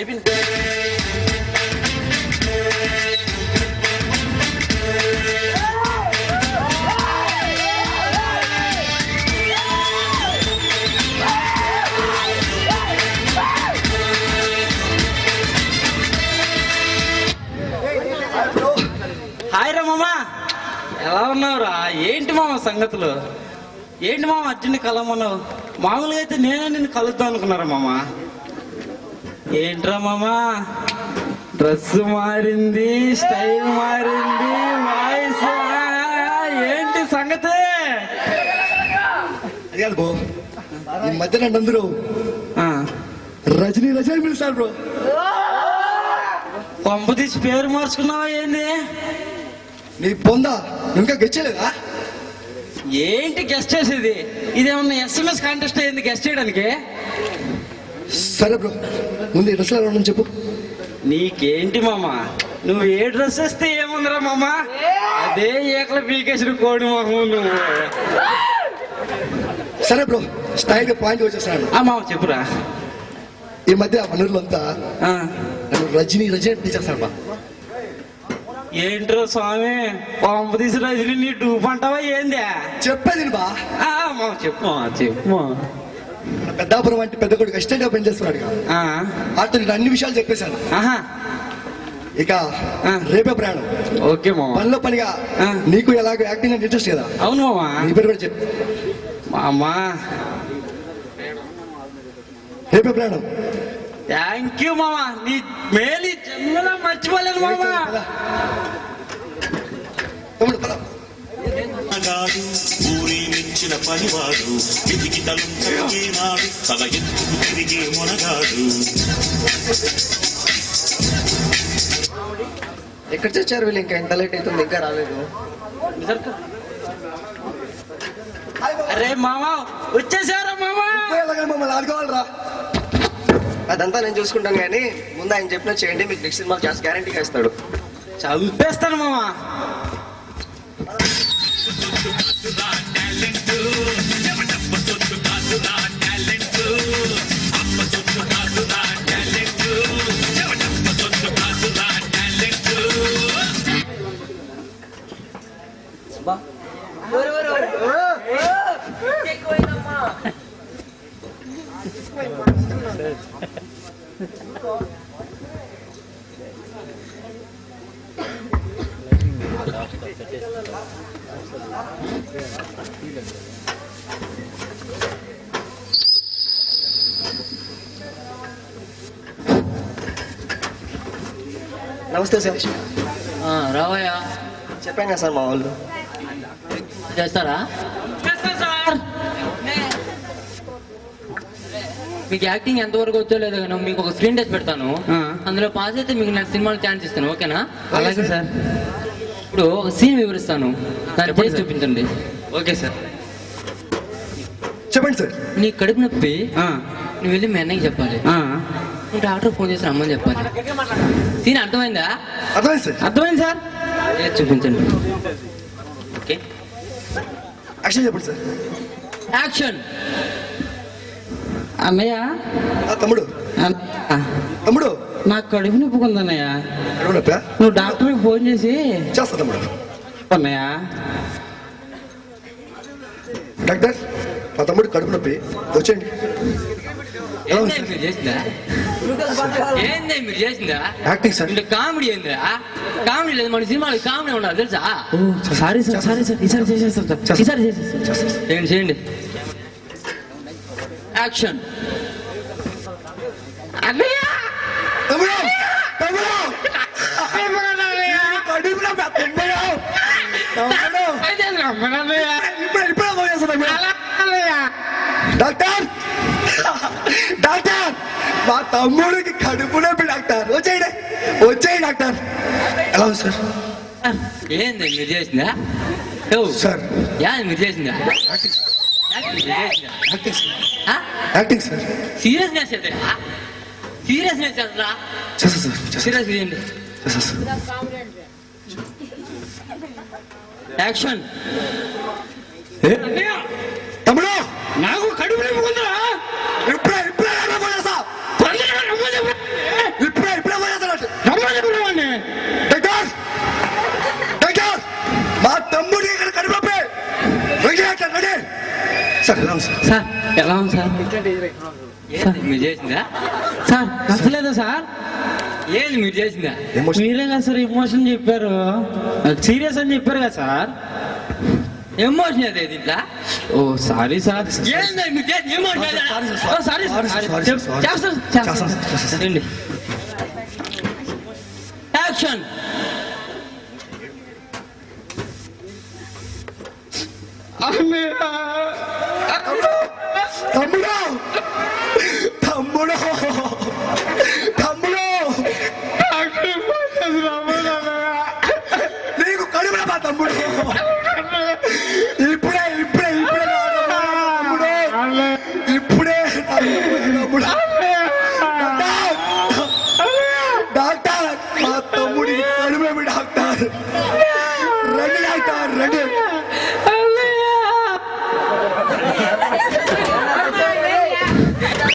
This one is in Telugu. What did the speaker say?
అయిపోయింది. హాయ్ రా మామా, ఎలా ఉన్నావురా? ఏంటి మామ సంగతులు? ఏంటి మామ అర్జున్ని కలవమన్నావు? మామూలుగా అయితే నేనే నిన్ను కలుద్దాం అనుకున్నారా మామ? ఏంట్రా మామా, డ్రెస్ మారింది, స్టైల్ మారింది, వాయిస్ ఏంటి సంగతి? అదే బ్రో, ఈ మధ్య నన్ను అందరూ రజనీ రజనీ పిలుస్తారు బ్రో. పంపు తీసి పేరు మార్చుకున్నావా ఏంది? నీ పొందా ఇంకా గెచ్చలేదా? ఏంటి గెస్ట్ చేసేది? ఇదేమన్నా SMS కాంటెస్ట్ అయింది గెస్ట్ చేయడానికి? సరే బ్రో, ముందు డ్రెస్ ఎలా ఉండని చెప్పు. నీకేంటి మామా, నువ్వు ఏ డ్రెస్ వేస్తే ఏముందిరా మామా, అదే ఏకల పీకేసిన కోడి మొహము నువ్వు. సరే బ్రో, స్టైల్ పాయింట్ వచ్చేసాను. మామ చెప్పురా. ఈ మధ్య మనూర్లో అంతా నన్ను రజనీ రజనీ పిలిచేస్తాను బా. ఏంట్రో స్వామి, పంపు తీసి రజనీ నీ డూప్ అంటావా ఏంది? చెప్పేది బా. మామ చెప్పు చెప్పు. పెద్దాపురం అంటే పెద్ద కొడుకు అసిస్టెంట్ గా పనిచేస్తున్నాడు. అతను నేను అన్ని విషయాలు చెప్పేశాను. ఇక రేపే ప్రయాణం. ఓకే మామ. పనిలో పనిగా నీకు ఎలాగో యాక్టింగ్ అంటే ఇంట్రెస్ట్ కదా? అవును మామా. నీ పేరు కూడా చెప్పు మామా. రేపే ప్రయాణం. థ్యాంక్ యూ మామా, నీ మేలు జన్మలో మర్చిపోలేను మామా. ఊరి మెచ్చిన పనివాడు, విధికి తలునాడు తల ఎత్తుకు తిరిగే మొనగాడు. ఎక్కడ చచ్చారు వీళ్ళు? ఇంకా ఎంత లేట్ అవుతుంది, ఇంకా రాలేదు. అరే మామా, వచ్చేసారా మామా? మమ్మల్ని ఆడుకోవాలరా. అదంతా నేను చూసుకుంటాను, కానీ ముందు ఆయన చెప్పినట్టు చేయండి, మీకు నెక్స్ట్ సినిమా ఛాన్స్ గ్యారంటీగా ఇస్తాడు. చంపేస్తాను మామా. నమస్తే సార్. రావయ్యా. చెప్పాను కదా సార్, మా వాళ్ళు చేస్తారా? మీకు యాక్టింగ్ ఎంతవరకు వచ్చో లేదో కానీ మీకు ఒక స్క్రీన్ టెస్ట్ పెడతాను, అందులో పాస్ అయితే మీకు నేను సినిమాలో ఛాన్స్ ఇస్తాను. ఓకేనా? అలాగే సార్. ఇప్పుడు ఒక సీన్ వివరిస్తాను, దాన్ని చేసి చూపించండి. Okay sir. చెప్పండి సార్. నీ కడుపు నొప్పి నువ్వు వెళ్ళి మీ అన్నయ్యకి చెప్పాలి, నువ్వు డాక్టర్ ఫోన్ చేసి రమ్మని చెప్పాలి. సీన్ అర్థమైందా? అర్థమైంది సార్. అర్థమైంది సార్. చేసి చూపించండి. ఓకే, యాక్షన్ చెప్పండి సార్. యాక్షన్. అన్నయ్య. తమ్ముడు. తమ్ముడు, నాకు కడుపు నొప్పుకుందన్నయ్య. కడుపు నొప్పా? నువ్వు డాక్టర్కి ఫోన్ చేసి చేస్తా తమ్ముడు. అన్నయ్య. డాక్టర్, మా తమ్ముడు కడుపు నొప్పి, వచ్చేయండి. మీరు చేసిందా? ఏంది మీరు చేసిందా? Acting sir. అంటే కామెడీ ఏందా? కామెడీ లేదు, మన సినిమాలో కామెడీ ఉండాలి తెలుసా? సారీ సార్, సారీ సార్, ఈసారి చేసేస్తాం సార్, ఈసారి చేసేస్తాం. చేయండి చేయండి. యాక్షన్. అన్నయ్య. తమ్ముడు, తమ్ముడు, కడుపు నొప్పి. ఇప్పుడు ఫోన్ చేస్తా డాక్టర్. డాక్టర్, మా తమ్ముడికి కడుపు నొప్పి డాక్టర్. వచ్చేయండి, వచ్చేయండి డాక్టర్. ఎలా ఉంది సార్? ఏంది మీరు చేసిందా? సార్ మీరు చేసిందా? Acting sir. సీరియస్నెస్ అయితే సీరియస్నెస్ చేస్తారా? చేస్తా సార్. సీరియస్ చేయండి. చేస్తా సార్. యాక్షన్. తమ్ముడు, నాకు కడుపు నొప్పుకుందా? ఇప్పుడే ఇప్పుడే ఫోన్ చేస్తా. సార్ ఎలా ఉంది సార్? సార్ ఎలా ఉంది సార్? ఏంది మీరు చేసిందా? సార్ నచ్చలేదా సార్? ఏంది మీరు చేసిందా? ఎమోషన్ మీరే కదా సార్ ఎమోషన్ చెప్పారు, సీరియస్ అని చెప్పారు కదా సార్. ఎమోషన్ అదే దీంట్లో. ఓ సారీ సార్. ఏంది మీరు చేసింది? ఎమోషన్ అదే? Sorry sorry. చేస్తాను. రండి. యాక్షన్. తమ్ముడు తమ్ముడు తమ్ముడు నీకు కడుపులో మా తమ్ముడు ఇప్పుడే ఇప్పుడే ఇప్పుడే తమ్ముడు ఇప్పుడే తమ్ముడు డాక్టర్ మా తమ్ముడికి కడుపు డాక్టర్ రండి డాక్టర్ రండి